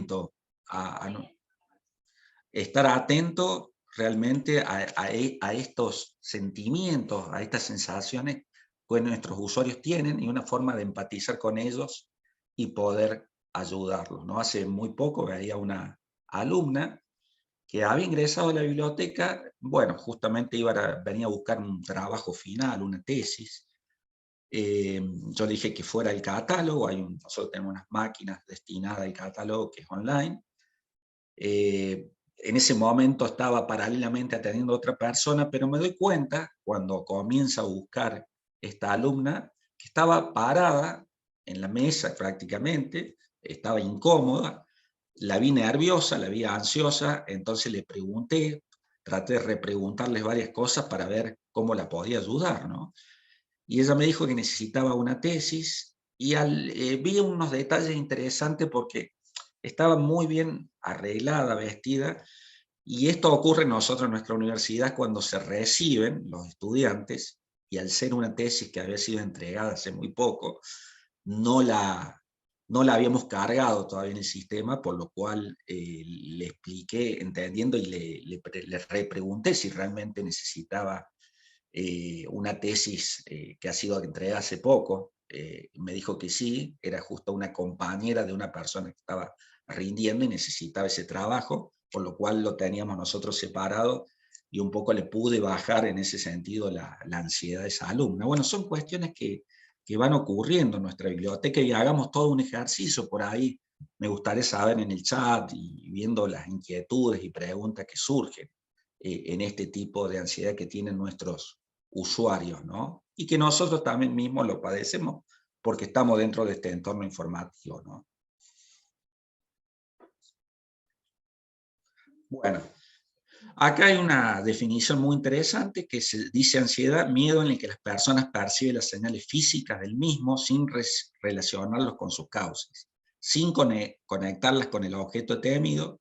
atento estar atento realmente a estos sentimientos, a estas sensaciones que nuestros usuarios tienen y una forma de empatizar con ellos y poder ayudarlos, ¿no? Hace muy poco veía una alumna que había ingresado a la biblioteca, bueno, justamente venía a buscar un trabajo final, una tesis. Yo le dije que fuera el catálogo, nosotros tenemos unas máquinas destinadas al catálogo que es online. En ese momento estaba paralelamente atendiendo a otra persona, pero me doy cuenta, cuando comienza a buscar esta alumna, que estaba parada en la mesa prácticamente, estaba incómoda, la vi nerviosa, la vi ansiosa, entonces le pregunté, traté de repreguntarles varias cosas para ver cómo la podía ayudar, ¿no? Y ella me dijo que necesitaba una tesis, y vi unos detalles interesantes porque estaba muy bien arreglada, vestida, y esto ocurre nosotros en nuestra universidad cuando se reciben los estudiantes, y al ser una tesis que había sido entregada hace muy poco, no la, no la habíamos cargado todavía en el sistema, por lo cual le expliqué, entendiendo, y le repregunté si realmente necesitaba una tesis que ha sido entregada hace poco. Me dijo que sí, era justo una compañera de una persona que estaba rindiendo y necesitaba ese trabajo, por lo cual lo teníamos nosotros separado, y un poco le pude bajar en ese sentido la ansiedad de esa alumna. Bueno, son cuestiones que van ocurriendo en nuestra biblioteca, y hagamos todo un ejercicio por ahí. Me gustaría saber en el chat y viendo las inquietudes y preguntas que surgen en este tipo de ansiedad que tienen nuestros usuarios, ¿no? Y que nosotros también mismos lo padecemos porque estamos dentro de este entorno informativo, ¿no? Bueno, acá hay una definición muy interesante que se dice: ansiedad, miedo en el que las personas perciben las señales físicas del mismo sin relacionarlos con sus causas, sin conectarlas con el objeto temido,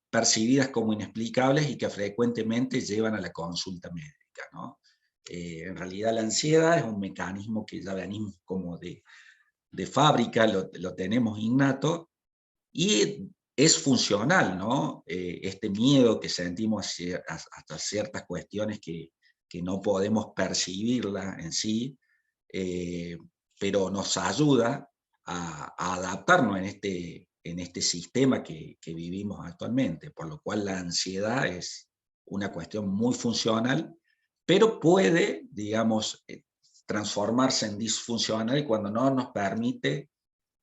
percibidas como inexplicables y que frecuentemente llevan a la consulta médica, ¿no? En realidad la ansiedad es un mecanismo que ya venimos como de fábrica, lo tenemos innato, y es funcional, ¿no? Este miedo que sentimos hasta ciertas cuestiones que no podemos percibirla en sí, eh, pero nos ayuda a adaptarnos en este sistema que vivimos actualmente, por lo cual la ansiedad es una cuestión muy funcional, pero puede, digamos, transformarse en disfuncional cuando no nos permite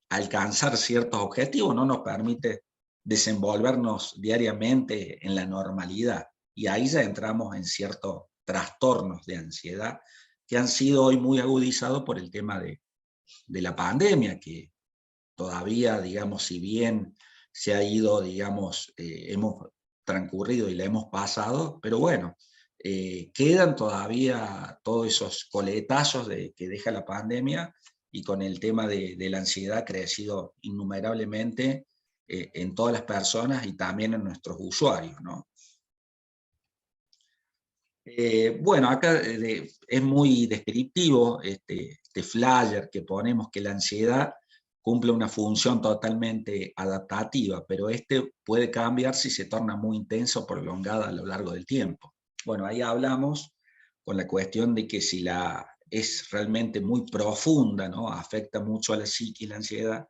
alcanzar ciertos objetivos, no nos permite desenvolvernos diariamente en la normalidad. Y ahí ya entramos en ciertos trastornos de ansiedad que han sido hoy muy agudizados por el tema de la pandemia, que todavía, digamos, si bien se ha ido, digamos, hemos transcurrido y la hemos pasado, pero bueno, quedan todavía todos esos coletazos que deja la pandemia, y con el tema de la ansiedad ha crecido innumerablemente en todas las personas y también en nuestros usuarios, ¿no? Bueno, acá es muy descriptivo este flyer que ponemos, que la ansiedad cumple una función totalmente adaptativa, pero puede cambiar si se torna muy intensa o prolongada a lo largo del tiempo. Bueno, ahí hablamos con la cuestión de que si es realmente muy profunda, ¿no? Afecta mucho a la psique, la ansiedad,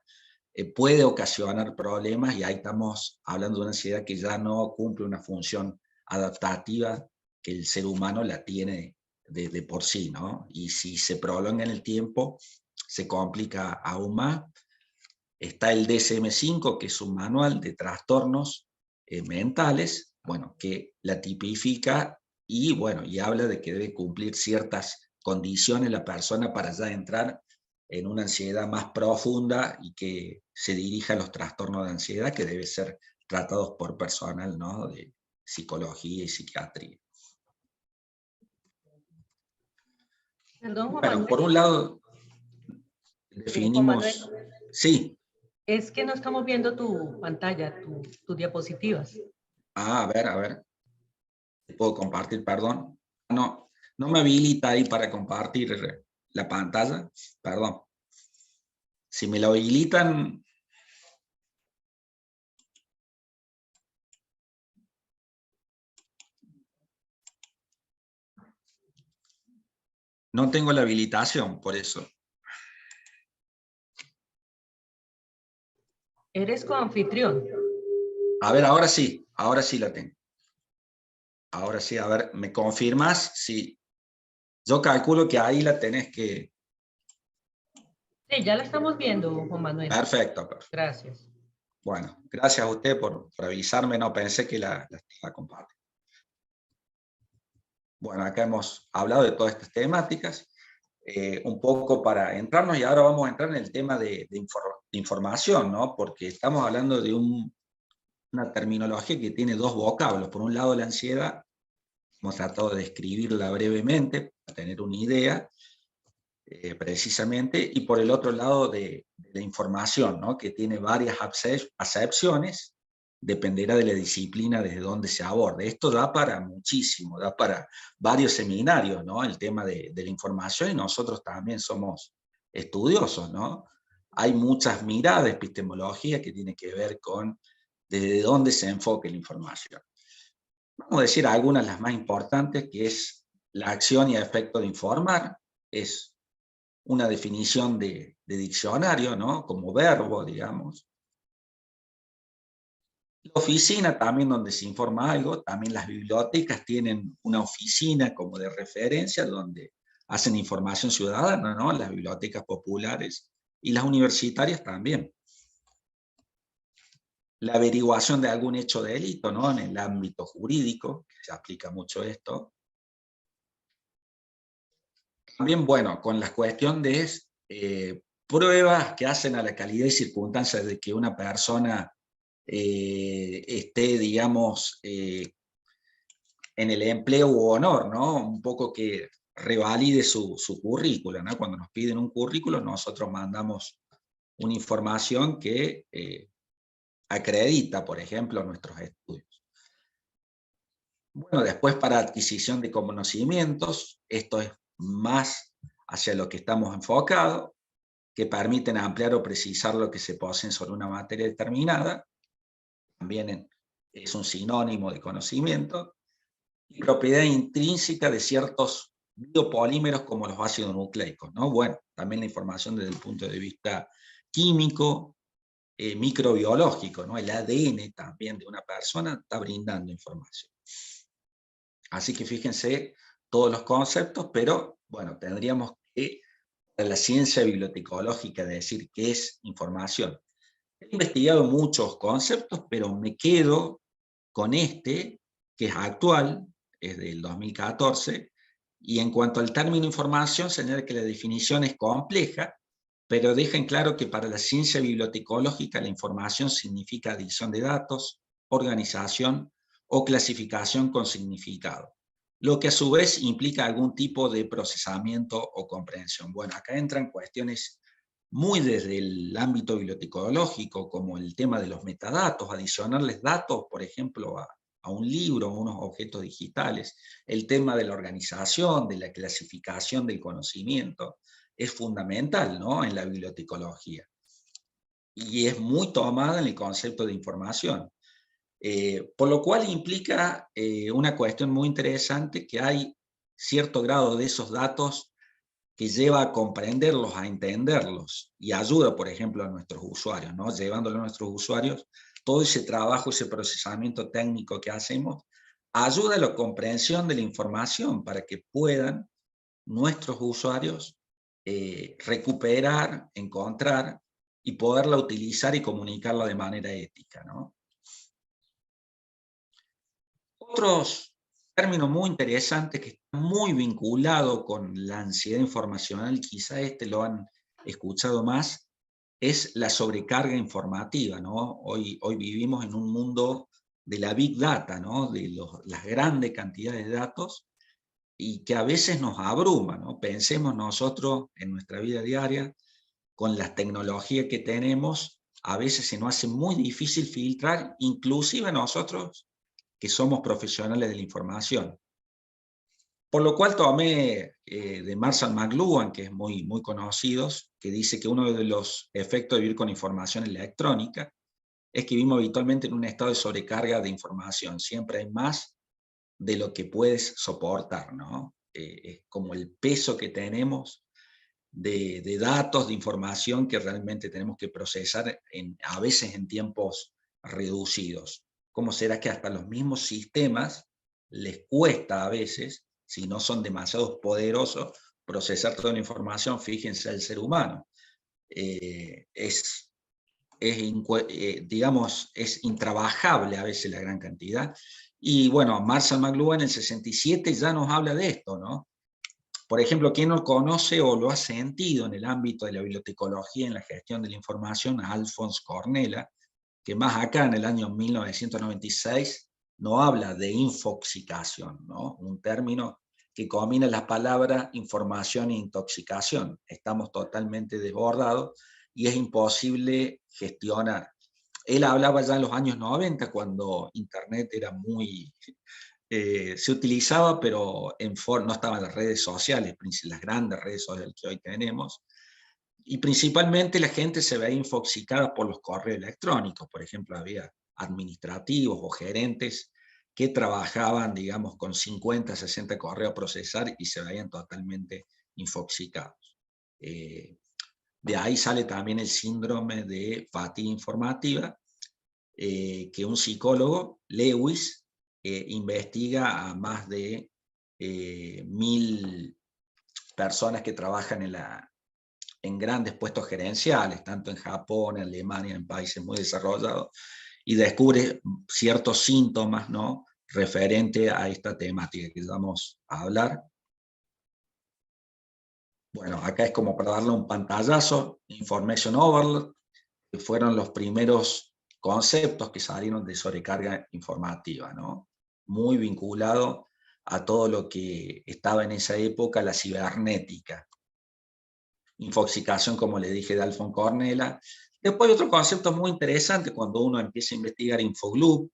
puede ocasionar problemas, y ahí estamos hablando de una ansiedad que ya no cumple una función adaptativa que el ser humano la tiene de por sí, ¿no? Y si se prolonga en el tiempo, se complica aún más. Está el DSM-5, que es un manual de trastornos mentales, bueno, que la tipifica y, bueno, y habla de que debe cumplir ciertas condiciones la persona para ya entrar en una ansiedad más profunda y que se dirija a los trastornos de ansiedad, que deben ser tratados por personal, ¿no? De psicología y psiquiatría. Perdón, Juan Bueno, Manuel. por un lado, Juan Manuel, definimos, sí. es que no estamos viendo tu pantalla, tus diapositivas. A ver. ¿Puedo compartir, perdón? No, no me habilita ahí para compartir la pantalla, perdón. Si me lo habilitan, No tengo la habilitación, por eso. Eres coanfitrión. A ver, ahora sí la tengo. Ahora sí, a ver, ¿me confirmas? Sí. Yo calculo que ahí la tenés que... Sí, ya la estamos viendo, Juan Manuel. Perfecto, perfecto. Gracias. Bueno, gracias a usted por avisarme, no pensé que la estaba compartiendo. Bueno, acá hemos hablado de todas estas temáticas, un poco para entrarnos, y ahora vamos a entrar en el tema de información, ¿no? Porque estamos hablando de una terminología que tiene dos vocablos. Por un lado, la ansiedad, hemos tratado de describirla brevemente, para tener una idea, precisamente, y por el otro lado de la información, ¿no? Que tiene varias acepciones, dependerá de la disciplina desde donde se aborde. Esto da para muchísimo, da para varios seminarios, ¿no? El tema de la información, y nosotros también somos estudiosos, ¿no? Hay muchas miradas de epistemología que tiene que ver con desde dónde se enfoque la información. Vamos a decir algunas de las más importantes, que es la acción y efecto de informar. Es una definición de diccionario, ¿no? Como verbo, digamos. La oficina también, donde se informa algo. También las bibliotecas tienen una oficina como de referencia donde hacen información ciudadana, ¿no? Las bibliotecas populares y las universitarias también. La averiguación de algún hecho de delito, ¿no? En el ámbito jurídico, se aplica mucho esto. También, bueno, con la cuestión de pruebas que hacen a la calidad y circunstancias de que una persona esté, digamos, en el empleo u honor, ¿no? Un poco que revalide su currícula, ¿no? Cuando nos piden un currículo, nosotros mandamos una información que acredita, por ejemplo, nuestros estudios. Bueno, después para adquisición de conocimientos, esto es más hacia lo que estamos enfocados, que permiten ampliar o precisar lo que se posee sobre una materia determinada. También es un sinónimo de conocimiento. Y propiedad intrínseca de ciertos biopolímeros como los ácidos nucleicos, ¿no? Bueno, también la información desde el punto de vista químico, microbiológico, ¿no? El ADN también de una persona está brindando información. Así que fíjense todos los conceptos, pero bueno, tendríamos que, en la ciencia bibliotecológica, de decir qué es información. He investigado muchos conceptos, pero me quedo con este, que es actual, es del 2014, y en cuanto al término información, señala que la definición es compleja, pero deja en claro que para la ciencia bibliotecológica la información significa adición de datos, organización o clasificación con significado, lo que a su vez implica algún tipo de procesamiento o comprensión. Bueno, acá entran cuestiones muy desde el ámbito bibliotecológico, como el tema de los metadatos, adicionarles datos, por ejemplo, a un libro, a unos objetos digitales. El tema de la organización, de la clasificación del conocimiento, es fundamental, ¿no? En la bibliotecología. Y es muy tomada en el concepto de información. Por lo cual implica una cuestión muy interesante, que hay cierto grado de esos datos que lleva a comprenderlos, a entenderlos, y ayuda, por ejemplo, a nuestros usuarios, ¿no? Llevándole a nuestros usuarios todo ese trabajo, ese procesamiento técnico que hacemos, ayuda a la comprensión de la información para que puedan nuestros usuarios recuperar, encontrar y poderla utilizar y comunicarla de manera ética, ¿no? Otros términos muy interesantes que están muy vinculados con la ansiedad informacional, quizá lo han escuchado más, es la sobrecarga informativa, ¿no? Hoy vivimos en un mundo de la Big Data, ¿no? De las grandes cantidades de datos, y que a veces nos abruma, ¿no? Pensemos nosotros en nuestra vida diaria, con las tecnologías que tenemos, a veces se nos hace muy difícil filtrar, inclusive nosotros que somos profesionales de la información. Por lo cual tomé de Marshall McLuhan, que es muy conocido, que dice que uno de los efectos de vivir con información electrónica es que vivimos habitualmente en un estado de sobrecarga de información. Siempre hay más de lo que puedes soportar, ¿no? como el peso que tenemos de datos, de información que realmente tenemos que procesar a veces en tiempos reducidos. ¿Cómo será que hasta los mismos sistemas les cuesta a veces, si no son demasiado poderosos, procesar toda la información? Fíjense el ser humano. Digamos, es intrabajable a veces la gran cantidad. Y bueno, Marshall McLuhan en el 67 ya nos habla de esto, ¿no? Por ejemplo, ¿quién no conoce o lo ha sentido en el ámbito de la bibliotecología en la gestión de la información? A Alphonse Cornella, que más acá en el año 1996 no habla de infoxicación, ¿no? Un término que combina las palabras información e intoxicación. Estamos totalmente desbordados y es imposible gestionar. Él hablaba ya en los años 90, cuando Internet era muy... se utilizaba, pero no estaban las redes sociales, las grandes redes sociales que hoy tenemos, y principalmente la gente se veía infoxicada por los correos electrónicos. Por ejemplo, había administrativos o gerentes que trabajaban, digamos, con 50, 60 correos a procesar y se veían totalmente infoxicados. De ahí sale también el síndrome de fatiga informativa, que un psicólogo, Lewis, investiga a más de 1000 personas que trabajan en grandes puestos gerenciales, tanto en Japón, en Alemania, en países muy desarrollados, y descubre ciertos síntomas, ¿no?, referente a esta temática que vamos a hablar. Bueno, acá es como para darle un pantallazo: Information Overload, que fueron los primeros conceptos que salieron de sobrecarga informativa, ¿no? Muy vinculado a todo lo que estaba en esa época, la cibernética. Infoxicación, como le dije, de Alphonse Cornella. Después hay otro concepto muy interesante cuando uno empieza a investigar: infogloop,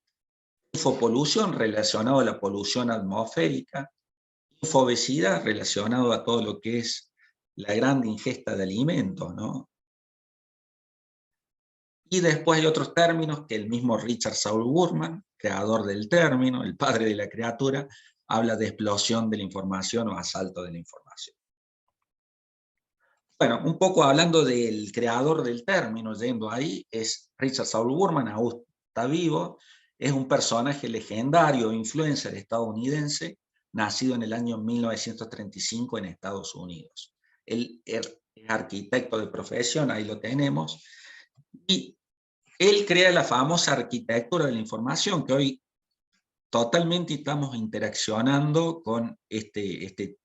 infopolución, relacionado a la polución atmosférica, infobesidad, relacionado a todo lo que es la gran ingesta de alimentos, ¿no? Y después hay otros términos que el mismo Richard Saul Wurman, creador del término, el padre de la criatura, habla de explosión de la información o asalto de la información. Bueno, un poco hablando del creador del término, yendo ahí, es Richard Saul Wurman, aún está vivo, es un personaje legendario, influencer estadounidense, nacido en el año 1935 en Estados Unidos. Él es arquitecto de profesión, ahí lo tenemos, y él crea la famosa arquitectura de la información, que hoy totalmente estamos interaccionando con este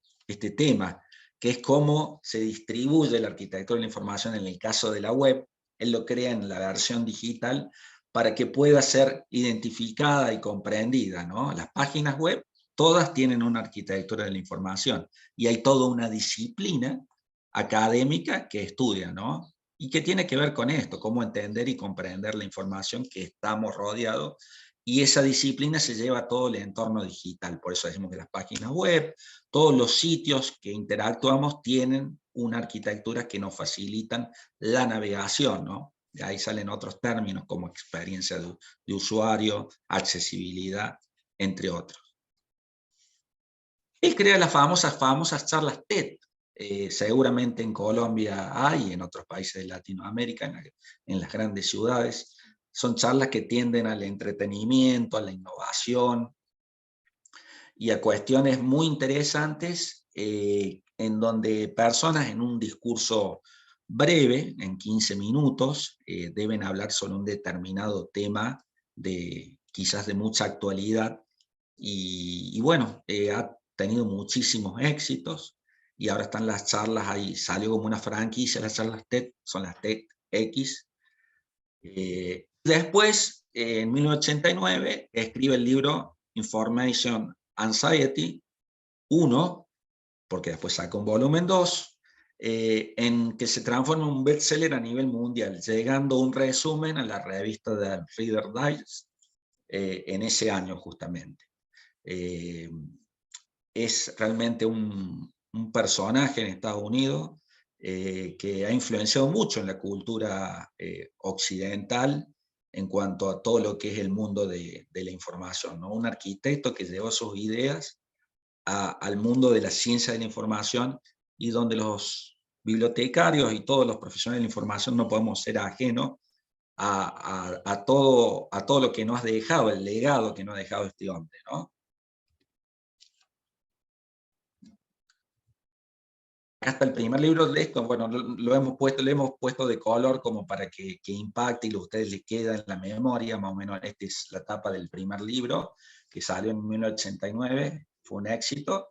tema, que es cómo se distribuye la arquitectura de la información en el caso de la web. Él lo crea en la versión digital para que pueda ser identificada y comprendida, ¿no? Las páginas web todas tienen una arquitectura de la información, y hay toda una disciplina académica que estudia, ¿no?, y que tiene que ver con esto: cómo entender y comprender la información que estamos rodeados, y esa disciplina se lleva a todo el entorno digital. Por eso decimos que las páginas web, todos los sitios que interactuamos tienen una arquitectura que nos facilitan la navegación, ¿no? De ahí salen otros términos como experiencia de usuario, accesibilidad, entre otros. Él crea las famosas charlas TED. Seguramente en Colombia hay, en otros países de Latinoamérica, en las grandes ciudades. Son charlas que tienden al entretenimiento, a la innovación y a cuestiones muy interesantes, en donde personas en un discurso breve, en 15 minutos, deben hablar sobre un determinado tema quizás de mucha actualidad, y bueno, ha tenido muchísimos éxitos, y ahora están las charlas ahí, salió como una franquicia las charlas TED, son las TEDx. Después, en 1989, escribe el libro Information Anxiety 1, porque después saca un volumen 2, en que se transforma en un bestseller a nivel mundial, llegando un resumen a la revista de Reader Digest en ese año justamente. Es realmente un personaje en Estados Unidos que ha influenciado mucho en la cultura occidental en cuanto a todo lo que es el mundo de la información, ¿no? Un arquitecto que llevó sus ideas al mundo de la ciencia de la información y donde los bibliotecarios y todos los profesionales de la información no podemos ser ajenos a todo lo que nos ha dejado, el legado que nos ha dejado este hombre, ¿no? Acá está el primer libro de esto, bueno, lo hemos puesto de color como para que impacte y a ustedes les queda en la memoria, más o menos. Esta es la tapa del primer libro, que salió en 1989, fue un éxito.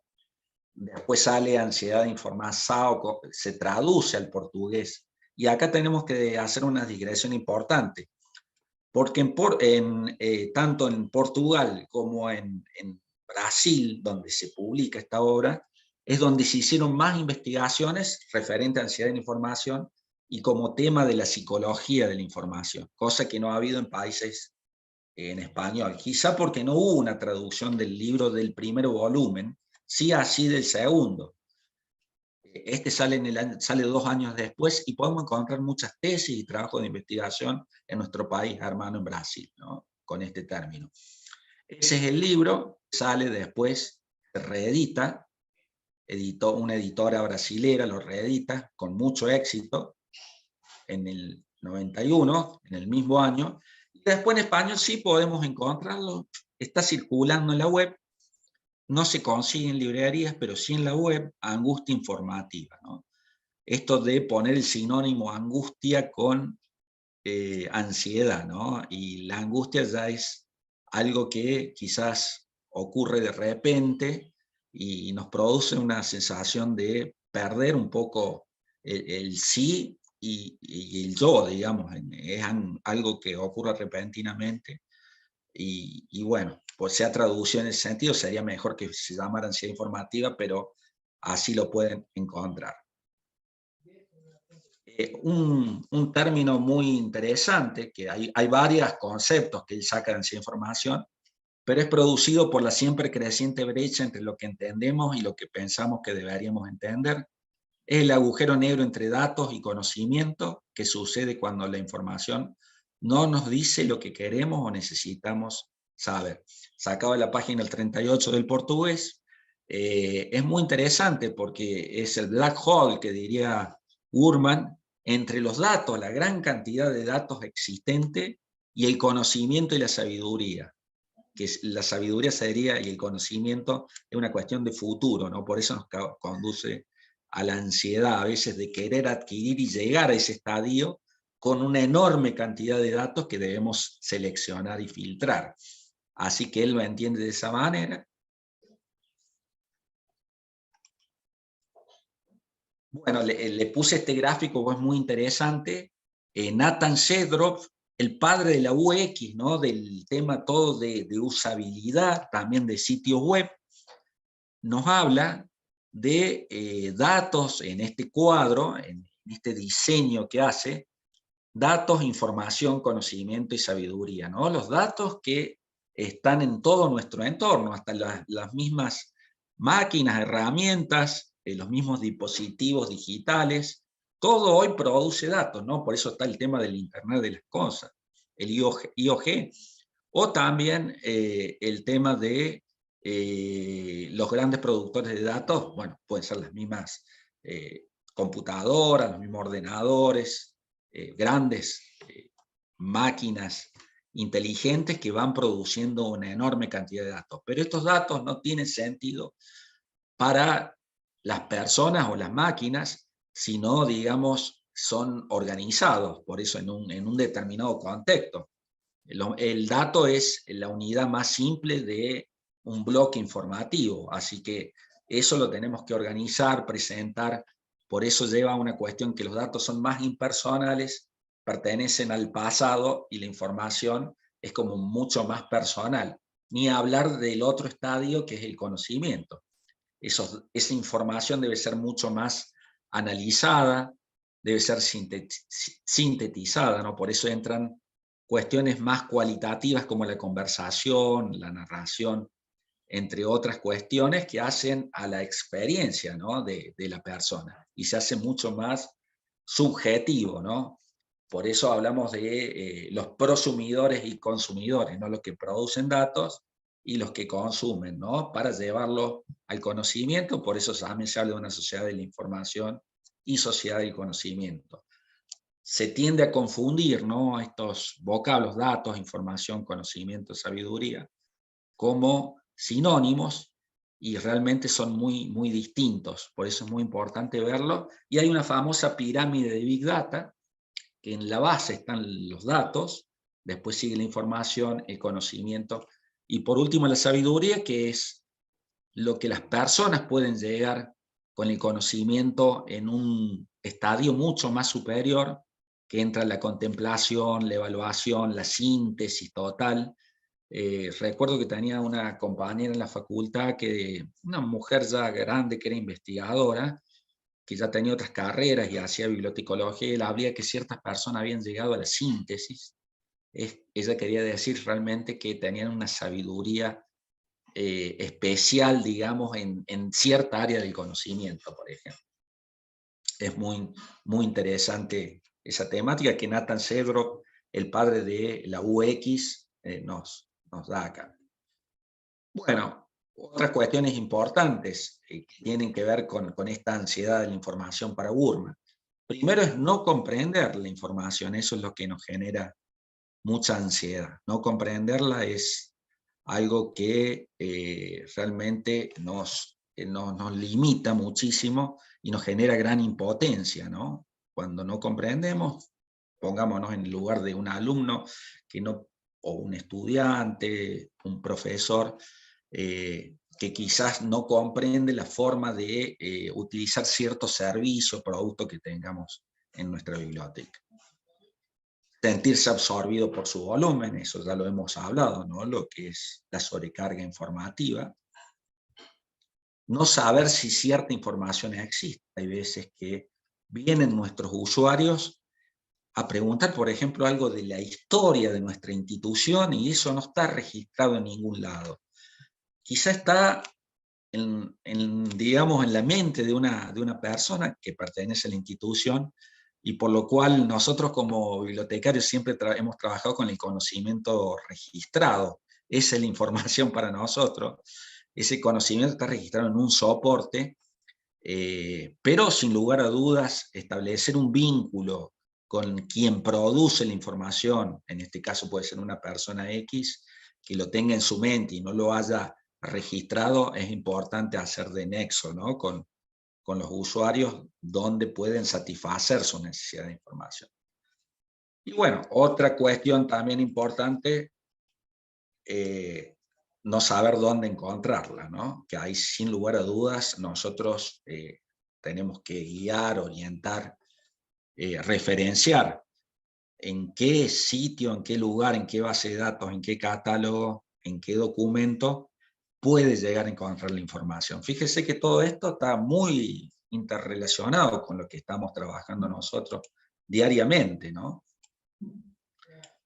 Después sale Ansiedad de Información, se traduce al portugués. Y acá tenemos que hacer una digresión importante, porque tanto en Portugal como en Brasil, donde se publica esta obra, es donde se hicieron más investigaciones referentes a ansiedad de la información y como tema de la psicología de la información, cosa que no ha habido en países en español. Quizá porque no hubo una traducción del libro del primer volumen, sí así del segundo. Este sale 2 años después y podemos encontrar muchas tesis y trabajos de investigación en nuestro país hermano en Brasil, ¿no? Con este término. Ese es el libro, sale después, se reedita, una editora brasilera lo reedita con mucho éxito en el 91, en el mismo año, y después en español sí podemos encontrarlo, está circulando en la web, no se consigue en librerías, pero sí en la web, Angustia Informativa, ¿no? Esto de poner el sinónimo angustia con ansiedad, ¿no? Y la angustia ya es algo que quizás ocurre de repente y nos produce una sensación de perder un poco el sí y el yo, digamos. Es algo que ocurre repentinamente y bueno, pues se ha traducido en ese sentido, sería mejor que se llamara ansiedad informativa, pero así lo pueden encontrar. Un término muy interesante, que hay varios conceptos que él saca de ansiedad información, pero es producido por la siempre creciente brecha entre lo que entendemos y lo que pensamos que deberíamos entender. Es el agujero negro entre datos y conocimiento que sucede cuando la información no nos dice lo que queremos o necesitamos saber. Sacado de la página el 38 del portugués, es muy interesante porque es el black hole que diría Gurman entre los datos, la gran cantidad de datos existente y el conocimiento y la sabiduría. Que la sabiduría sería, y el conocimiento es una cuestión de futuro, ¿no? Por eso nos conduce a la ansiedad a veces de querer adquirir y llegar a ese estadio con una enorme cantidad de datos que debemos seleccionar y filtrar. Así que él lo entiende de esa manera. Bueno, le puse este gráfico que es muy interesante. Nathan Shedroff, el padre de la UX, ¿no? Del tema todo de usabilidad, también de sitios web, nos habla de datos en este cuadro, en este diseño que hace, datos, información, conocimiento y sabiduría, ¿no? Los datos que están en todo nuestro entorno, hasta las mismas máquinas, herramientas, los mismos dispositivos digitales, todo hoy produce datos, ¿no? Por eso está el tema del Internet de las cosas, el IoG, o también el tema de los grandes productores de datos, bueno, pueden ser las mismas computadoras, los mismos ordenadores, grandes máquinas inteligentes que van produciendo una enorme cantidad de datos. Pero estos datos no tienen sentido para las personas o las máquinas, sino, digamos, son organizados, por eso en un determinado contexto. El dato es la unidad más simple de un bloque informativo, así que eso lo tenemos que organizar, presentar, por eso lleva a una cuestión que los datos son más impersonales, pertenecen al pasado y la información es como mucho más personal. Ni hablar del otro estadio que es el conocimiento. Esa información debe ser mucho más analizada, debe ser sintetizada, ¿no? Por eso entran cuestiones más cualitativas como la conversación, la narración, entre otras cuestiones que hacen a la experiencia, ¿no? de la persona y se hace mucho más subjetivo, ¿no? Por eso hablamos de los prosumidores y consumidores, ¿no? Los que producen datos y los que consumen, ¿no? Para llevarlo al conocimiento, por eso también se habla de una sociedad de la información y sociedad del conocimiento. Se tiende a confundir, ¿no?, estos vocablos, datos, información, conocimiento, sabiduría, como sinónimos, y realmente son muy, muy distintos. Por eso es muy importante verlo. Y hay una famosa pirámide de Big Data, que en la base están los datos, después sigue la información, el conocimiento, y por último la sabiduría, que es lo que las personas pueden llegar con el conocimiento en un estadio mucho más superior, que entra la contemplación, la evaluación, la síntesis total. Recuerdo que tenía una compañera en la facultad, una mujer ya grande que era investigadora, que ya tenía otras carreras y hacía bibliotecología, y él habría que ciertas personas habían llegado a la síntesis. Ella quería decir realmente que tenían una sabiduría especial, digamos, en cierta área del conocimiento, por ejemplo. Es muy, muy interesante esa temática que Nathan Shedrock, el padre de la UX, nos da acá. Bueno, otras cuestiones importantes que tienen que ver con esta ansiedad de la información para Burman. Primero es no comprender la información, eso es lo que nos genera mucha ansiedad. No comprenderla es algo que realmente nos limita muchísimo y nos genera gran impotencia, ¿no? Cuando no comprendemos, pongámonos en el lugar de un alumno que no, o un estudiante, un profesor, que quizás no comprende la forma de utilizar cierto servicio o producto que tengamos en nuestra biblioteca. Sentirse absorbido por su volumen, eso ya lo hemos hablado, ¿no? Lo que es la sobrecarga informativa. No saber si cierta información existe. Hay veces que vienen nuestros usuarios a preguntar, por ejemplo, algo de la historia de nuestra institución, y eso no está registrado en ningún lado. Quizá está digamos, en la mente de una persona que pertenece a la institución, y por lo cual nosotros como bibliotecarios siempre hemos trabajado con el conocimiento registrado. Esa es la información para nosotros. Ese conocimiento está registrado en un soporte, pero sin lugar a dudas establecer un vínculo con quien produce la información, en este caso puede ser una persona X, que lo tenga en su mente y no lo haya registrado, es importante hacer de nexo, ¿no?, con los usuarios, donde pueden satisfacer su necesidad de información. Y bueno, otra cuestión también importante, no saber dónde encontrarla, ¿no? Que ahí, sin lugar a dudas, nosotros tenemos que guiar, orientar, referenciar en qué sitio, en qué lugar, en qué base de datos, en qué catálogo, en qué documento puede llegar a encontrar la información. Fíjese que todo esto está muy interrelacionado con lo que estamos trabajando nosotros diariamente, ¿no?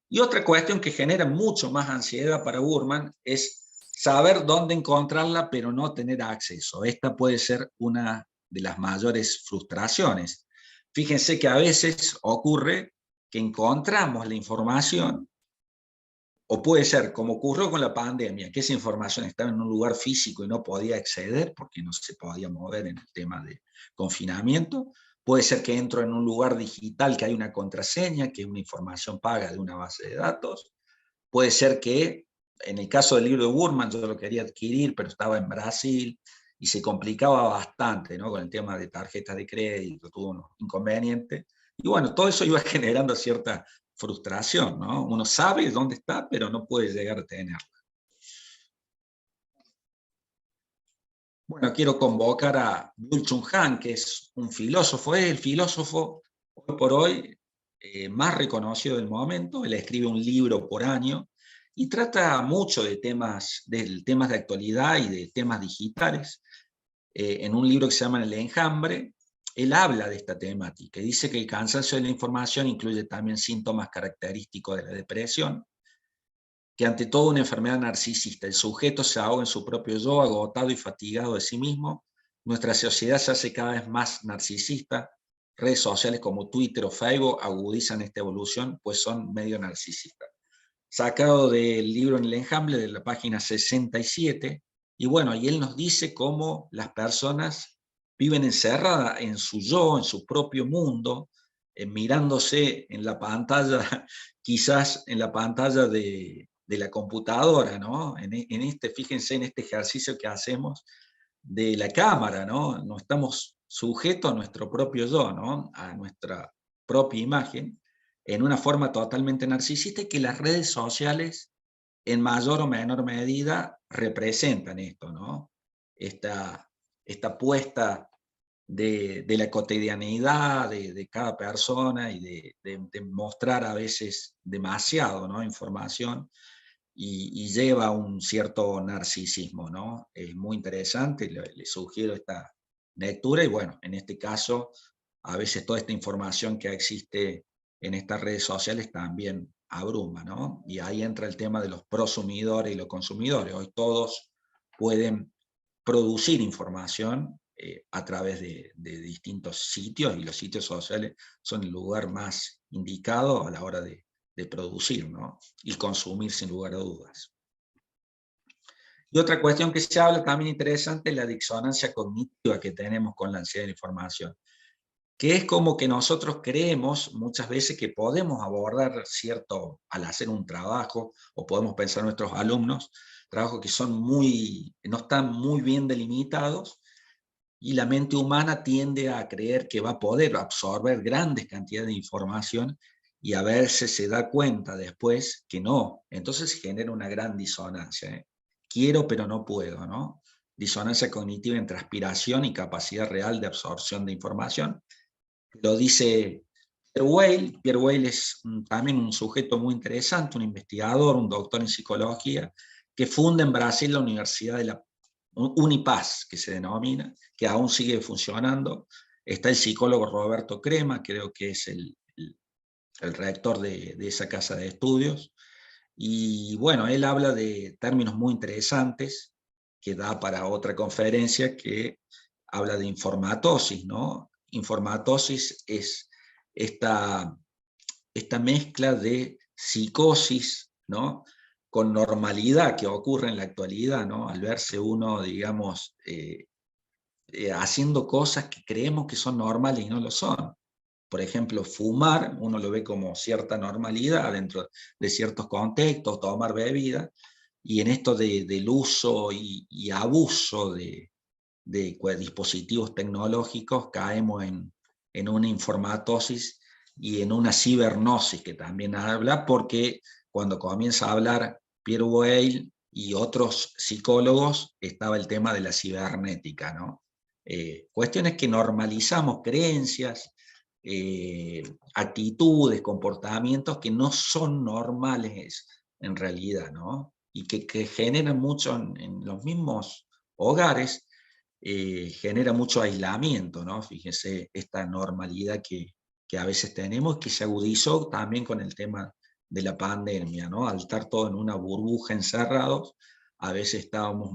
Y otra cuestión que genera mucho más ansiedad para Burman es saber dónde encontrarla, pero no tener acceso. Esta puede ser una de las mayores frustraciones. Fíjense que a veces ocurre que encontramos la información, o puede ser, como ocurrió con la pandemia, que esa información estaba en un lugar físico y no podía acceder porque no se podía mover en el tema de confinamiento. Puede ser que entro en un lugar digital que hay una contraseña, que es una información paga de una base de datos. Puede ser que, en el caso del libro de Burman, yo lo quería adquirir, pero estaba en Brasil y se complicaba bastante, ¿no?, con el tema de tarjetas de crédito, tuvo unos inconvenientes. Y bueno, todo eso iba generando cierta frustración, ¿no? Uno sabe dónde está, pero no puede llegar a tenerla. Bueno, quiero convocar a Byung-Chul Han, que es un filósofo, es el filósofo hoy por hoy más reconocido del momento. Él escribe un libro por año y trata mucho de temas de actualidad y de temas digitales. En un libro que se llama El Enjambre, él habla de esta temática y dice que el cansancio de la información incluye también síntomas característicos de la depresión, que ante todo una enfermedad narcisista, el sujeto se ahoga en su propio yo, agotado y fatigado de sí mismo. Nuestra sociedad se hace cada vez más narcisista. Redes sociales como Twitter o Facebook agudizan esta evolución, pues son medio narcisistas. sacado del libro En el Enjambre, de la página 67, y bueno, y él nos dice cómo las personas viven encerradas en su yo, en su propio mundo, mirándose en la pantalla, quizás en la pantalla de la computadora, ¿no? Fíjense en este ejercicio que hacemos de la cámara, ¿no? No estamos sujetos a nuestro propio yo, ¿no? A nuestra propia imagen, en una forma totalmente narcisista, y que las redes sociales, en mayor o menor medida, representan esto, ¿no? Esta puesta de la cotidianidad de cada persona, y de mostrar a veces demasiado, ¿no? Información, y lleva a un cierto narcisismo, ¿no? Es muy interesante, le sugiero esta lectura, y bueno, en este caso, a veces toda esta información que existe en estas redes sociales también abruma, ¿no? Y ahí entra el tema de los prosumidores y los consumidores. Hoy todos pueden producir información a través de distintos sitios, y los sitios sociales son el lugar más indicado a la hora de producir, ¿no? Y consumir, sin lugar a dudas. Y otra cuestión que se habla también interesante es la disonancia cognitiva que tenemos con la ansiedad de información, que es como que nosotros creemos muchas veces que podemos abordar al hacer un trabajo, o podemos pensar nuestros alumnos, trabajos que no están muy bien delimitados, y la mente humana tiende a creer que va a poder absorber grandes cantidades de información, y a veces se da cuenta después que no. Entonces se genera una gran disonancia, ¿eh? Quiero pero no puedo, ¿no? Disonancia cognitiva entre aspiración y capacidad real de absorción de información. Lo dice Pierre Weil. Pierre Weil es también un sujeto muy interesante, un investigador, un doctor en psicología, que funda en Brasil la Universidad de la Unipaz, que se denomina, que aún sigue funcionando. Está el psicólogo Roberto Crema, creo que es el rector de esa casa de estudios. Y bueno, él habla de términos muy interesantes, que da para otra conferencia, que habla de informatosis, ¿no? Informatosis es esta, esta mezcla de psicosis, ¿no? Con normalidad que ocurre en la actualidad, ¿no? Al verse uno, digamos, haciendo cosas que creemos que son normales y no lo son. Por ejemplo, fumar, uno lo ve como cierta normalidad dentro de ciertos contextos, tomar bebida, y en esto del uso y abuso de dispositivos tecnológicos caemos en una informatosis y en una cibernosis, que también habla, porque cuando comienza a hablar Pierre Weil y otros psicólogos, estaba el tema de la cibernética, ¿no? Cuestiones que normalizamos, creencias, actitudes, comportamientos que no son normales en realidad, ¿no? Y que generan mucho en los mismos hogares, genera mucho aislamiento, ¿no? Fíjese esta normalidad que a veces tenemos, que se agudizó también con el tema de la pandemia, ¿no? Al estar todo en una burbuja encerrados, a veces estábamos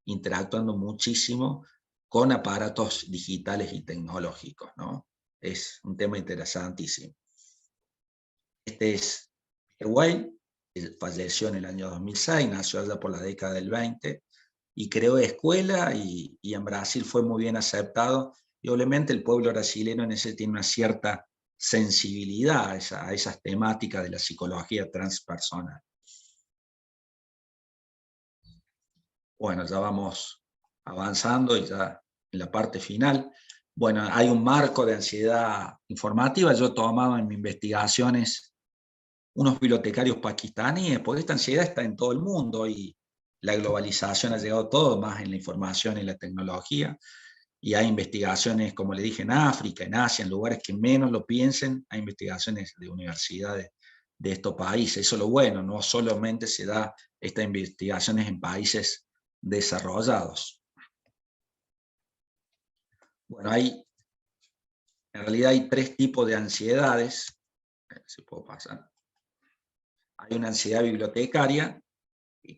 interactuando muchísimo con aparatos digitales y tecnológicos, ¿no? Es un tema interesantísimo. Este es Pierre Weil, él falleció en el año 2006, nació allá por la década del 20, y creó escuela, y en Brasil fue muy bien aceptado, y obviamente el pueblo brasileño en ese tiene una cierta sensibilidad a esas temáticas de la psicología transpersonal. Bueno, ya vamos avanzando y ya en la parte final. Bueno, hay un marco de ansiedad informativa. Yo tomaba en mis investigaciones unos bibliotecarios pakistaníes, porque esta ansiedad está en todo el mundo, y la globalización ha llegado todo más en la información y la tecnología, y hay investigaciones, como le dije, en África, en Asia, en lugares que menos lo piensen, hay investigaciones de universidades de estos países. Eso es lo bueno, no solamente se da estas investigaciones en países desarrollados. Bueno, en realidad hay tres tipos de ansiedades. A ver si puedo pasar. Hay una ansiedad bibliotecaria,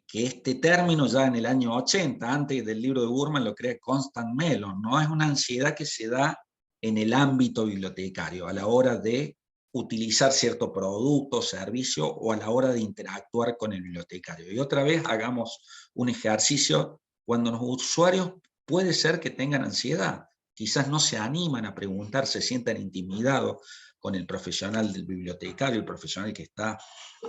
que este término ya en el año 80, antes del libro de Burman, lo crea Constant Mellon. No es una ansiedad que se da en el ámbito bibliotecario, a la hora de utilizar cierto producto, servicio, o a la hora de interactuar con el bibliotecario. Y otra vez hagamos un ejercicio cuando los usuarios puede ser que tengan ansiedad, quizás no se animan a preguntar, se sientan intimidados con el profesional del bibliotecario, el profesional que está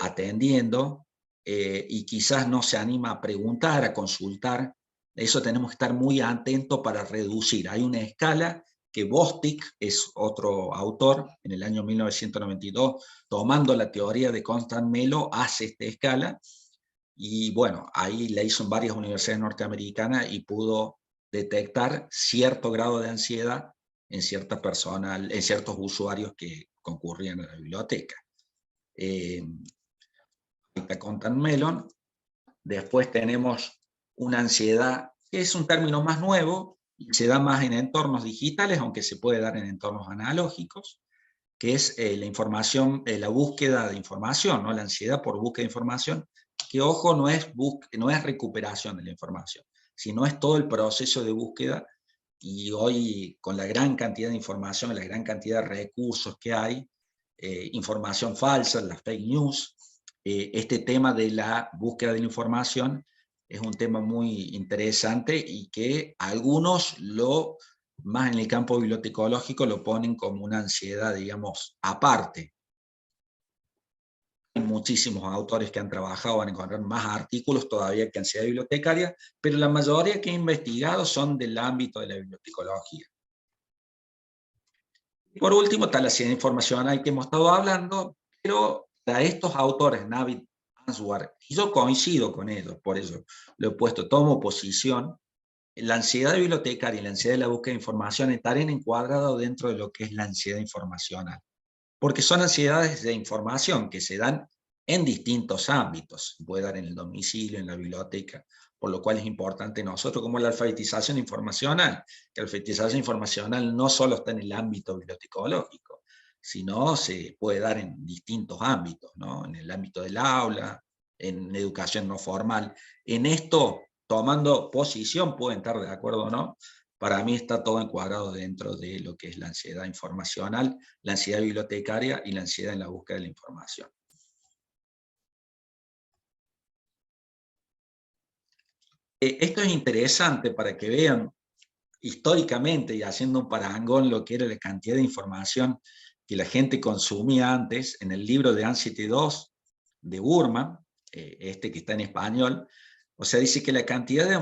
atendiendo, y quizás no se anima a preguntar, a consultar. Eso tenemos que estar muy atentos para reducir. Hay una escala que Bostic, es otro autor, en el año 1992, tomando la teoría de Constant Mello, hace esta escala, y bueno, ahí la hizo en varias universidades norteamericanas y pudo detectar cierto grado de ansiedad en cierta personal, en ciertos usuarios que concurrían a la biblioteca. Constant Melon. Después tenemos una ansiedad, que es un término más nuevo, y se da más en entornos digitales, aunque se puede dar en entornos analógicos, que es la información, la búsqueda de información, ¿no? La ansiedad por búsqueda de información, que ojo, no es recuperación de la información, sino es todo el proceso de búsqueda, y hoy con la gran cantidad de información, la gran cantidad de recursos que hay, información falsa, las fake news, este tema de la búsqueda de la información es un tema muy interesante y que algunos más en el campo bibliotecológico lo ponen como una ansiedad, digamos, aparte. Hay muchísimos autores que han trabajado, van a encontrar más artículos todavía que ansiedad bibliotecaria, pero la mayoría que he investigado son del ámbito de la bibliotecología. Por último, está la ansiedad informacional que hemos estado hablando, pero para estos autores, Navid, Answar, y yo coincido con ellos, por eso lo he puesto, tomo posición. La ansiedad bibliotecaria y la ansiedad de la búsqueda de información estarían encuadrados dentro de lo que es la ansiedad informacional, porque son ansiedades de información que se dan en distintos ámbitos, se puede dar en el domicilio, en la biblioteca, por lo cual es importante nosotros, como la alfabetización informacional, que la alfabetización informacional no solo está en el ámbito bibliotecológico, sino se puede dar en distintos ámbitos, ¿no? En el ámbito del aula, en educación no formal. En esto, tomando posición, pueden estar de acuerdo o no, para mí está todo encuadrado dentro de lo que es la ansiedad informacional, la ansiedad bibliotecaria y la ansiedad en la búsqueda de la información. Esto es interesante para que vean históricamente, y haciendo un parangón, lo que era la cantidad de información que la gente consumía antes. En el libro de Anxiety 2 de Burman, este que está en español, o sea, dice que la cantidad de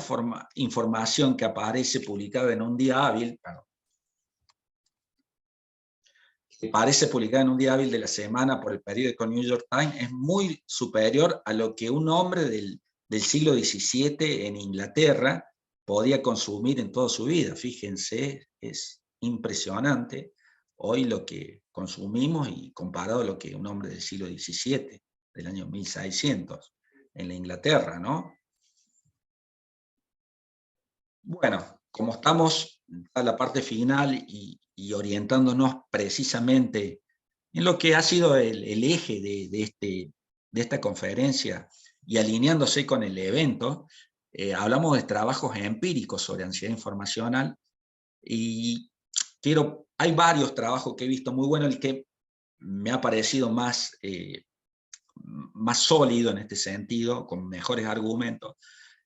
información que aparece publicada en un día hábil, que aparece publicada en un día hábil de la semana por el periódico New York Times, es muy superior a lo que un hombre del siglo XVII en Inglaterra podía consumir en toda su vida. Fíjense, es impresionante hoy lo que consumimos y comparado a lo que un hombre del siglo XVII, del año 1600, en la Inglaterra, ¿no? Bueno, como estamos a la parte final y orientándonos precisamente en lo que ha sido el eje de esta conferencia y alineándose con el evento, hablamos de trabajos empíricos sobre ansiedad informacional, y hay varios trabajos que he visto muy buenos. El que me ha parecido más sólido en este sentido, con mejores argumentos,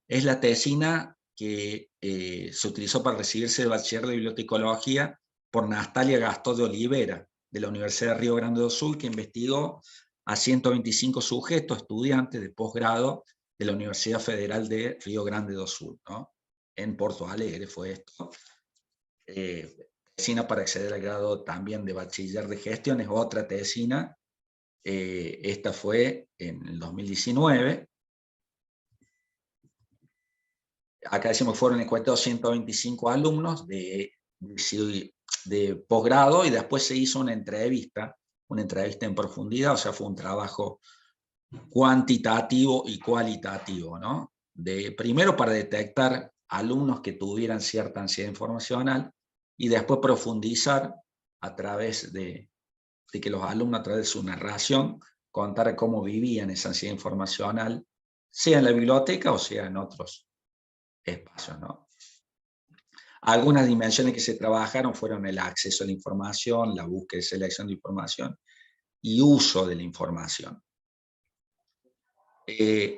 es la tesina que se utilizó para recibirse de bachiller de bibliotecología por Natalia Gastó de Olivera, de la Universidad de Río Grande do Sul, que investigó a 125 sujetos, estudiantes de posgrado de la Universidad Federal de Río Grande do Sul, ¿no? En Porto Alegre fue esto. Tesina para acceder al grado también de bachiller de gestión es otra tesina. Esta fue en el 2019. Acá decimos que fueron encuestados 125 alumnos de posgrado, y después se hizo una entrevista en profundidad, o sea, fue un trabajo cuantitativo y cualitativo, ¿no? Primero para detectar alumnos que tuvieran cierta ansiedad informacional, y después profundizar a través de que los alumnos, a través de su narración, contaran cómo vivían esa ansiedad informacional, sea en la biblioteca o sea en otros espacios, ¿no? Algunas dimensiones que se trabajaron fueron el acceso a la información, la búsqueda y selección de información, y uso de la información.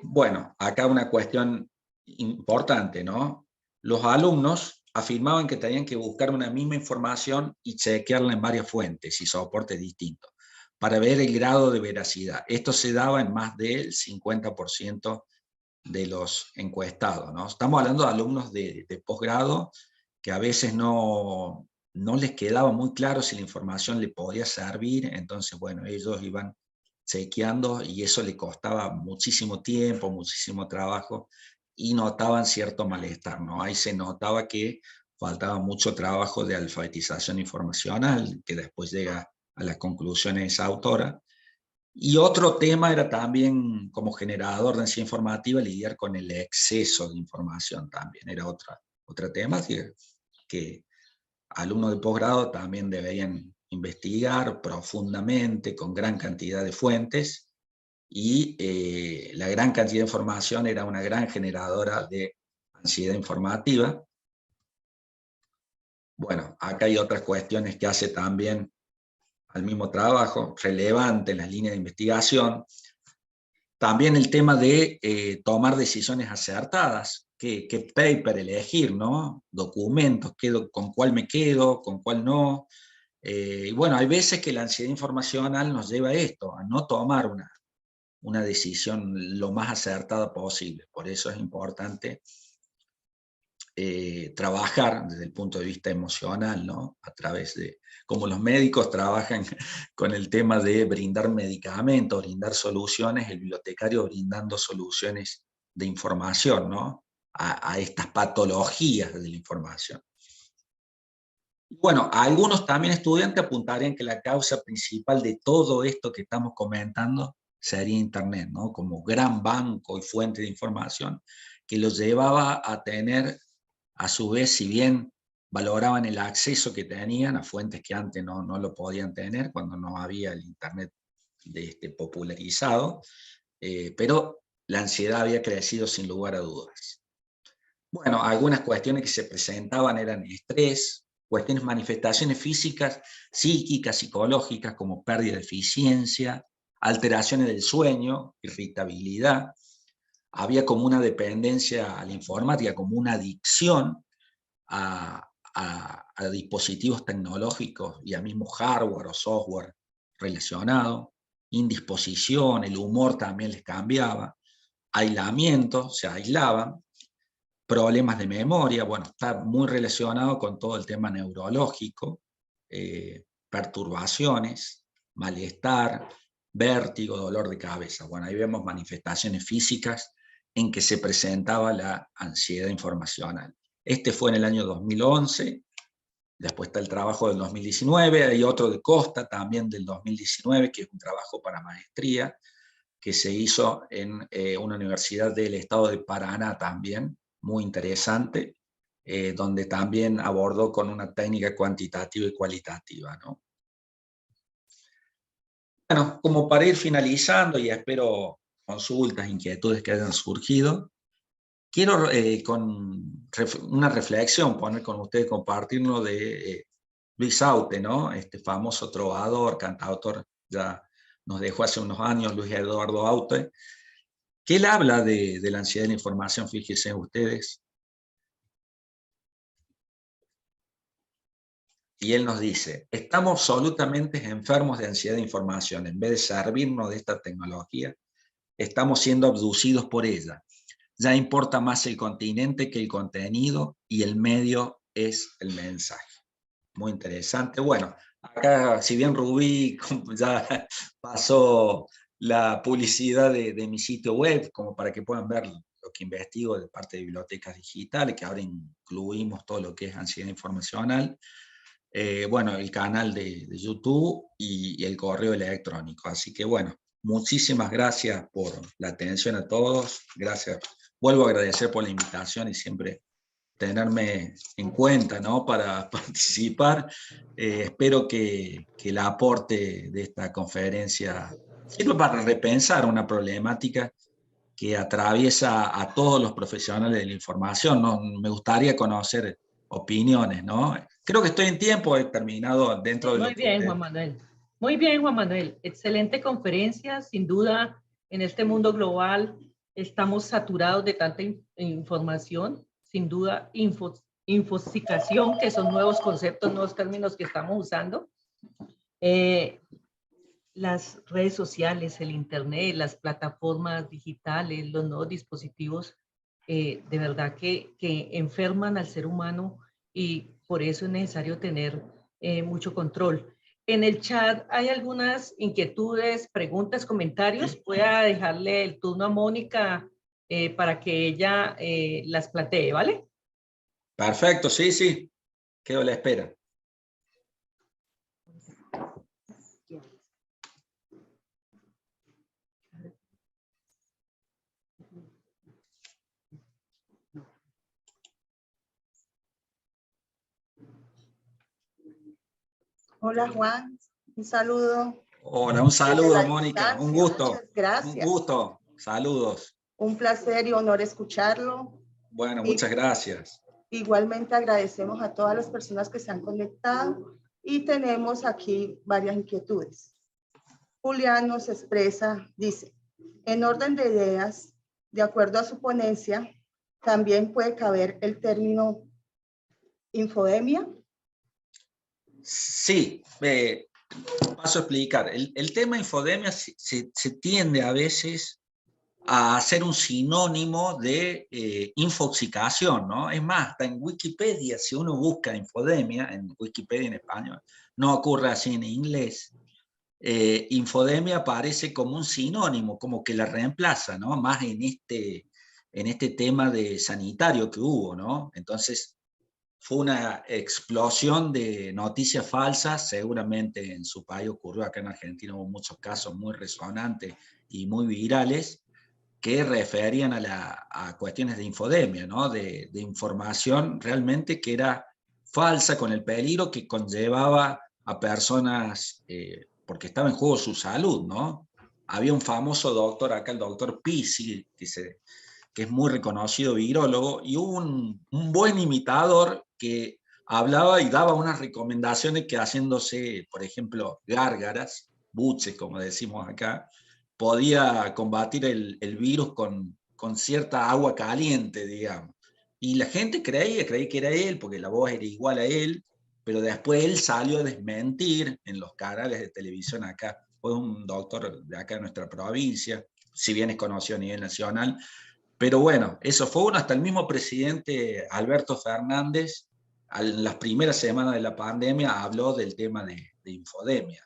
Bueno, acá una cuestión importante, ¿no? Los alumnos afirmaban que tenían que buscar una misma información y chequearla en varias fuentes y soportes distintos para ver el grado de veracidad. Esto se daba en más del 50% de los encuestados, ¿no? Estamos hablando de alumnos de posgrado que a veces no les quedaba muy claro si la información le podía servir, entonces, bueno, ellos iban chequeando y eso le costaba muchísimo tiempo, muchísimo trabajo y notaban cierto malestar, ¿no? Ahí se notaba que faltaba mucho trabajo de alfabetización informacional, que después llega a las conclusiones de esa autora. Y otro tema era también, como generador de ansiedad informativa, lidiar con el exceso de información también. Era otro tema que alumnos de posgrado también deberían investigar profundamente, con gran cantidad de fuentes, y la gran cantidad de información era una gran generadora de ansiedad informativa. Bueno, acá hay otras cuestiones que hace también al mismo trabajo, relevante en las líneas de investigación. También el tema de tomar decisiones acertadas, qué paper elegir, ¿no? Documentos, con cuál me quedo, con cuál no. Y bueno, hay veces que la ansiedad informacional nos lleva a esto, a no tomar una decisión lo más acertada posible. Por eso es importante trabajar desde el punto de vista emocional, ¿no? A través de, como los médicos trabajan con el tema de brindar medicamentos, brindar soluciones, el bibliotecario brindando soluciones de información, ¿no? A estas patologías de la información. Bueno, algunos también estudiantes apuntarían que la causa principal de todo esto que estamos comentando sería Internet, ¿no? Como gran banco y fuente de información que los llevaba a tener, a su vez, si bien valoraban el acceso que tenían a fuentes que antes no lo podían tener, cuando no había el Internet popularizado, pero la ansiedad había crecido sin lugar a dudas. Bueno, algunas cuestiones que se presentaban eran estrés, cuestiones, manifestaciones físicas, psíquicas, psicológicas, como pérdida de eficiencia, alteraciones del sueño, irritabilidad. Había como una dependencia a la informática, como una adicción a dispositivos tecnológicos y a mismo hardware o software relacionado, indisposición, el humor también les cambiaba, aislamiento, se aislaban, problemas de memoria, bueno, está muy relacionado con todo el tema neurológico, perturbaciones, malestar, vértigo, dolor de cabeza. Bueno, ahí vemos manifestaciones físicas en que se presentaba la ansiedad informacional. Este fue en el año 2011, después está el trabajo del 2019, hay otro de Costa también del 2019, que es un trabajo para maestría, que se hizo en una universidad del estado de Paraná también, muy interesante, donde también abordó con una técnica cuantitativa y cualitativa, ¿no? Bueno, como para ir finalizando, y espero consultas, inquietudes que hayan surgido, quiero con una reflexión poner con ustedes, compartirlo de Luis Aute, ¿no? Este famoso trovador, cantautor, ya nos dejó hace unos años, Luis Eduardo Aute, que él habla de la ansiedad de la información, fíjense ustedes. Y él nos dice, estamos absolutamente enfermos de ansiedad de información. En vez de servirnos de esta tecnología, estamos siendo abducidos por ella. Ya importa más el continente que el contenido y el medio es el mensaje. Muy interesante. Bueno, acá, si bien Rubí ya pasó la publicidad de mi sitio web, como para que puedan ver lo que investigo de parte de bibliotecas digitales, que ahora incluimos todo lo que es ansiedad informacional, bueno, el canal de YouTube y el correo electrónico. Así que bueno, muchísimas gracias por la atención a todos. Gracias. Vuelvo a agradecer por la invitación y siempre tenerme en cuenta, ¿no? Para participar. Espero que el aporte de esta conferencia sirva para repensar una problemática que atraviesa a todos los profesionales de la información, ¿no? Me gustaría conocer opiniones, ¿no? Creo que estoy en tiempo, he terminado dentro Sí, de muy lo que bien, usted... Juan Manuel. Muy bien, Juan Manuel. Excelente conferencia. Sin duda, en este mundo global estamos saturados de tanta información. Sin duda, infosicación, que son nuevos conceptos, nuevos términos que estamos usando. Las redes sociales, el internet, las plataformas digitales, los nuevos dispositivos, de verdad que enferman al ser humano y por eso es necesario tener mucho control. En el chat hay algunas inquietudes, preguntas, comentarios. Voy a dejarle el turno a Mónica para que ella las plantee, ¿vale? Perfecto, sí, sí. Quedo a la espera. Hola Juan, un saludo. Hola, un saludo, Desde la Mónica. Un distancia, gusto. muchas gracias. Un gusto. Saludos. Un placer y honor escucharlo. Bueno, Y muchas gracias. igualmente agradecemos a todas las personas que se han conectado y tenemos aquí varias inquietudes. Julián nos expresa, dice, en orden de ideas, de acuerdo a su ponencia, también puede caber el término infodemia. Sí, paso a explicar. El tema infodemia se tiende a veces a hacer un sinónimo de infoxicación, ¿no? Es más, hasta en Wikipedia, si uno busca infodemia, en Wikipedia en español, no ocurre así en inglés, infodemia aparece como un sinónimo, como que la reemplaza, ¿no? Más en este tema de sanitario que hubo, ¿no? Entonces, fue una explosión de noticias falsas, seguramente en su país ocurrió, acá en Argentina hubo muchos casos muy resonantes y muy virales, que referían a cuestiones de infodemia, ¿no? de información realmente que era falsa, con el peligro que conllevaba a personas, porque estaba en juego su salud, ¿no? Había un famoso doctor acá, el doctor Pisi, que es muy reconocido virólogo, y hubo un buen imitador que hablaba y daba unas recomendaciones que haciéndose, por ejemplo, gárgaras, buches, como decimos acá, podía combatir el virus con cierta agua caliente, digamos. Y la gente creía que era él, porque la voz era igual a él, pero después él salió a desmentir en los canales de televisión acá. Fue un doctor de acá de nuestra provincia, si bien es conocido a nivel nacional. Pero bueno, eso fue uno, hasta el mismo presidente Alberto Fernández, en las primeras semanas de la pandemia, habló del tema de infodemia.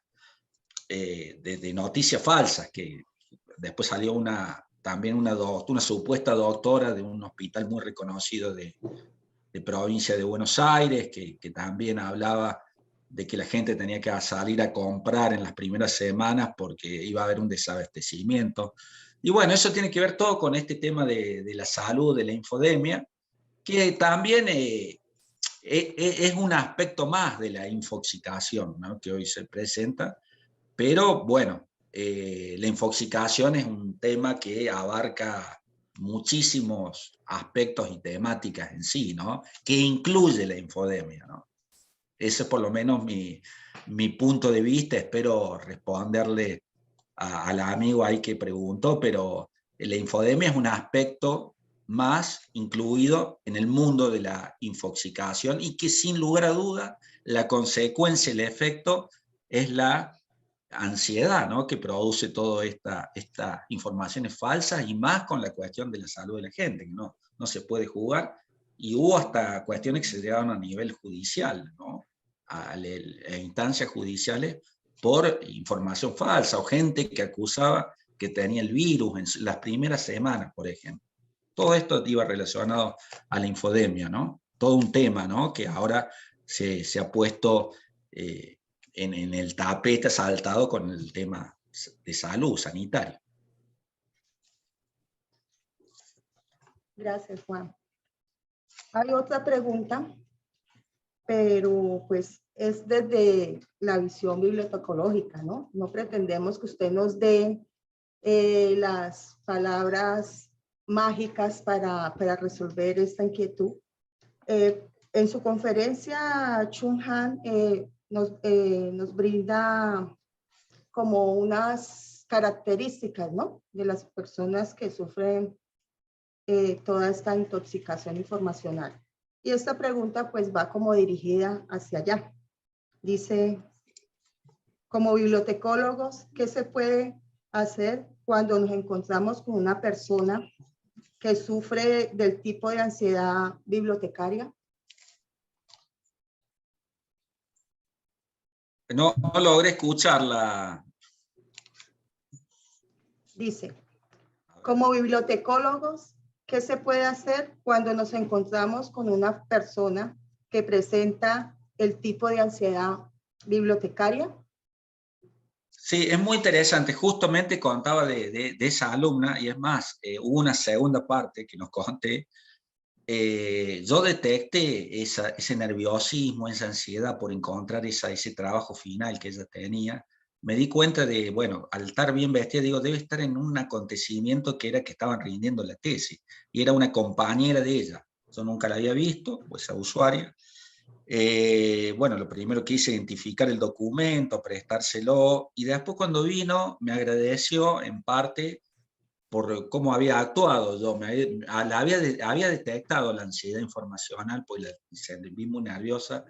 De noticias falsas, que después salió también una supuesta doctora de un hospital muy reconocido de provincia de Buenos Aires, que también hablaba de que la gente tenía que salir a comprar en las primeras semanas porque iba a haber un desabastecimiento. Y bueno, eso tiene que ver todo con este tema de la salud, de la infodemia, que también es un aspecto más de la infoxicación, ¿no? Que hoy se presenta. Pero bueno, la infoxicación es un tema que abarca muchísimos aspectos y temáticas en sí, ¿no? Que incluye la infodemia, ¿no? Ese es por lo menos mi punto de vista. Espero responderle al amigo ahí que preguntó, pero la infodemia es un aspecto más incluido en el mundo de la infoxicación y que sin lugar a duda la consecuencia, el efecto es la ansiedad, ¿no? Que produce todas estas informaciones falsas y más con la cuestión de la salud de la gente, que no se puede jugar. Y hubo hasta cuestiones que se llegaron a nivel judicial, ¿no? A instancias judiciales por información falsa o gente que acusaba que tenía el virus en las primeras semanas, por ejemplo. Todo esto iba relacionado a la infodemia, ¿no? Todo un tema, ¿no? Que ahora se ha puesto en el tapete, saltado con el tema de salud sanitaria. Gracias, Juan. Hay otra pregunta, pero pues es desde la visión bibliotecológica, ¿no? No pretendemos que usted nos dé las palabras mágicas para resolver esta inquietud. En su conferencia, Chung Han nos brinda como unas características, ¿no? De las personas que sufren toda esta intoxicación informacional. Y esta pregunta pues va como dirigida hacia allá. Dice, como bibliotecólogos, ¿qué se puede hacer cuando nos encontramos con una persona que sufre del tipo de ansiedad bibliotecaria? No logré escucharla. Dice, como bibliotecólogos, ¿qué se puede hacer cuando nos encontramos con una persona que presenta el tipo de ansiedad bibliotecaria? Sí, es muy interesante. Justamente contaba de esa alumna, y es más, hubo una segunda parte que nos conté. Yo detecté ese nerviosismo, esa ansiedad por encontrar ese trabajo final que ella tenía. Me di cuenta de, bueno, al estar bien vestida, digo, debe estar en un acontecimiento que era que estaban rindiendo la tesis, y era una compañera de ella. Yo nunca la había visto, pues esa usuaria. Bueno, lo primero que hice, identificar el documento, prestárselo, y después cuando vino, me agradeció en parte por cómo había actuado. Yo había detectado la ansiedad informacional, pues se vi muy nerviosa,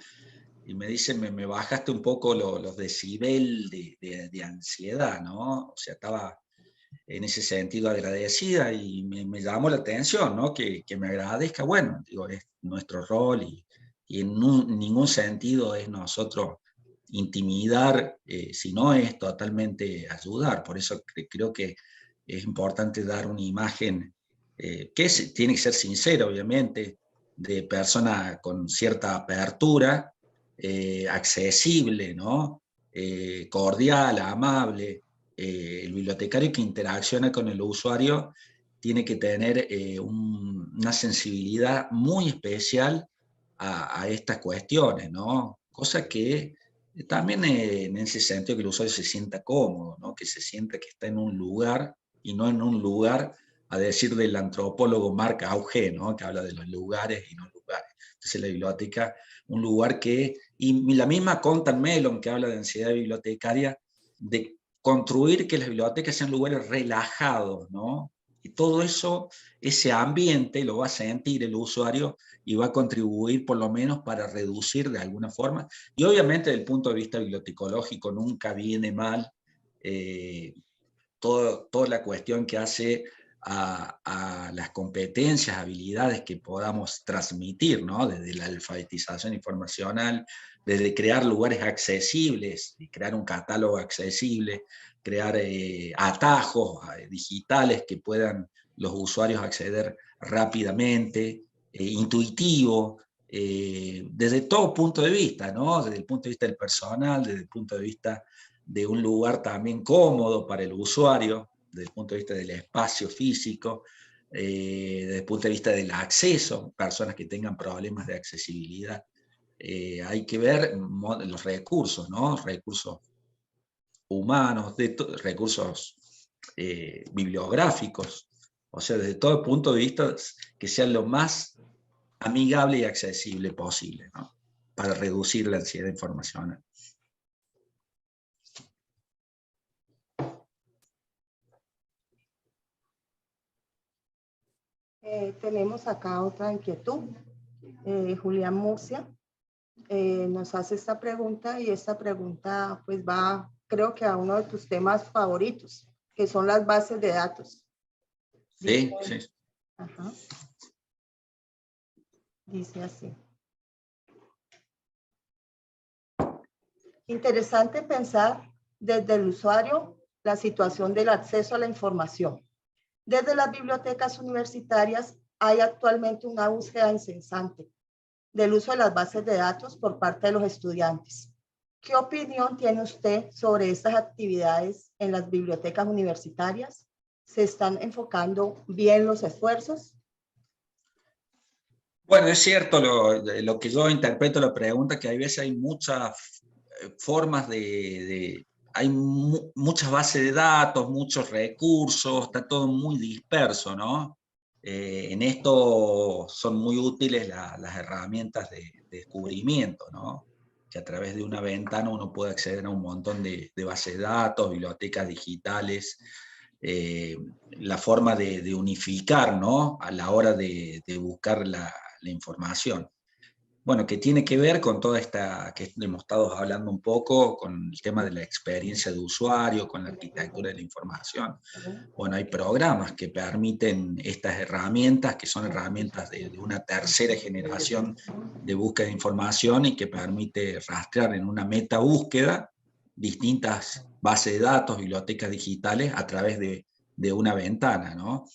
y me dice, me bajaste un poco los decibel de ansiedad, ¿no? O sea, estaba en ese sentido agradecida, y me llamó la atención, ¿no? Que me agradezca. Bueno, digo, es nuestro rol, y en ningún sentido es nosotros intimidar, sino es totalmente ayudar. Por eso creo que es importante dar una imagen tiene que ser sincera, obviamente, de persona con cierta apertura, accesible, ¿no? Cordial, amable. El bibliotecario que interacciona con el usuario tiene que tener una sensibilidad muy especial a estas cuestiones, ¿no? Cosa que también en ese sentido que el usuario se sienta cómodo, ¿no? Que se sienta que está en un lugar y no en un lugar, a decir del antropólogo Marc Augé, ¿no? Que habla de los lugares y no lugares. Entonces la biblioteca, un lugar y la misma Contan Mellon, que habla de ansiedad bibliotecaria, de construir que las bibliotecas sean lugares relajados, ¿no? Y todo eso, ese ambiente lo va a sentir el usuario y va a contribuir por lo menos para reducir de alguna forma. Y obviamente desde el punto de vista bibliotecológico nunca viene mal toda la cuestión que hace a las competencias, habilidades que podamos transmitir, ¿no? Desde la alfabetización informacional, desde crear lugares accesibles, y crear un catálogo accesible, crear atajos digitales que puedan los usuarios acceder rápidamente, intuitivo, desde todo punto de vista, ¿no? Desde el punto de vista del personal, desde el punto de vista de un lugar también cómodo para el usuario, desde el punto de vista del espacio físico, desde el punto de vista del acceso, personas que tengan problemas de accesibilidad. Hay que ver los recursos, ¿no? Recursos humanos, recursos bibliográficos, o sea, desde todo punto de vista que sea lo más amigable y accesible posible, ¿no? Para reducir la ansiedad informacional. Tenemos acá otra inquietud. Julián Murcia nos hace esta pregunta, y esta pregunta pues va, creo que a uno de tus temas favoritos, que son las bases de datos. Sí, dice, sí. Ajá, dice así. Interesante pensar desde el usuario la situación del acceso a la información. Desde las bibliotecas universitarias hay actualmente una búsqueda incesante del uso de las bases de datos por parte de los estudiantes. ¿Qué opinión tiene usted sobre estas actividades en las bibliotecas universitarias? ¿Se están enfocando bien los esfuerzos? Bueno, es cierto lo que yo interpreto la pregunta, que hay veces hay muchas formas hay muchas bases de datos, muchos recursos, está todo muy disperso, ¿no? En esto son muy útiles las herramientas de descubrimiento, ¿no? que a través de una ventana uno puede acceder a un montón de bases de datos, bibliotecas digitales, la forma de unificar, ¿no?, a la hora de buscar la información. Bueno, que tiene que ver con toda esta, que hemos estado hablando un poco, con el tema de la experiencia de usuario, con la arquitectura de la información. Bueno, hay programas que permiten estas herramientas, que son herramientas de una tercera generación de búsqueda de información y que permite rastrear en una meta búsqueda distintas bases de datos, bibliotecas digitales a través de una ventana, ¿no?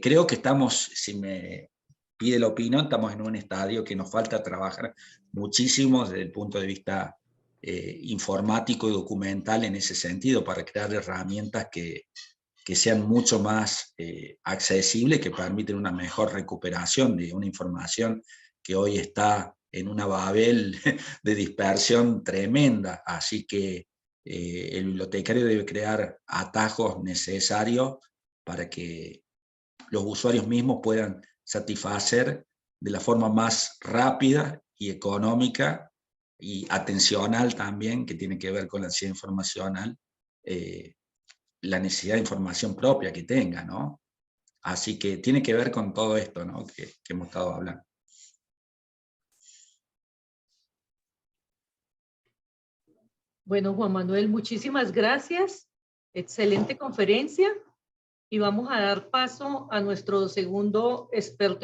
Creo que estamos, si me pide la opinión, estamos en un estadio que nos falta trabajar muchísimo desde el punto de vista informático y documental en ese sentido, para crear herramientas que sean mucho más accesibles, que permiten una mejor recuperación de una información que hoy está en una babel de dispersión tremenda. Así que el bibliotecario debe crear atajos necesarios para que los usuarios mismos puedan satisfacer de la forma más rápida y económica y atencional también, que tiene que ver con la ansiedad informacional, la necesidad de información propia que tenga, ¿no? Así que tiene que ver con todo esto, ¿no?, que hemos estado hablando. Bueno, Juan Manuel, muchísimas gracias. Excelente conferencia. Y vamos a dar paso a nuestro segundo experto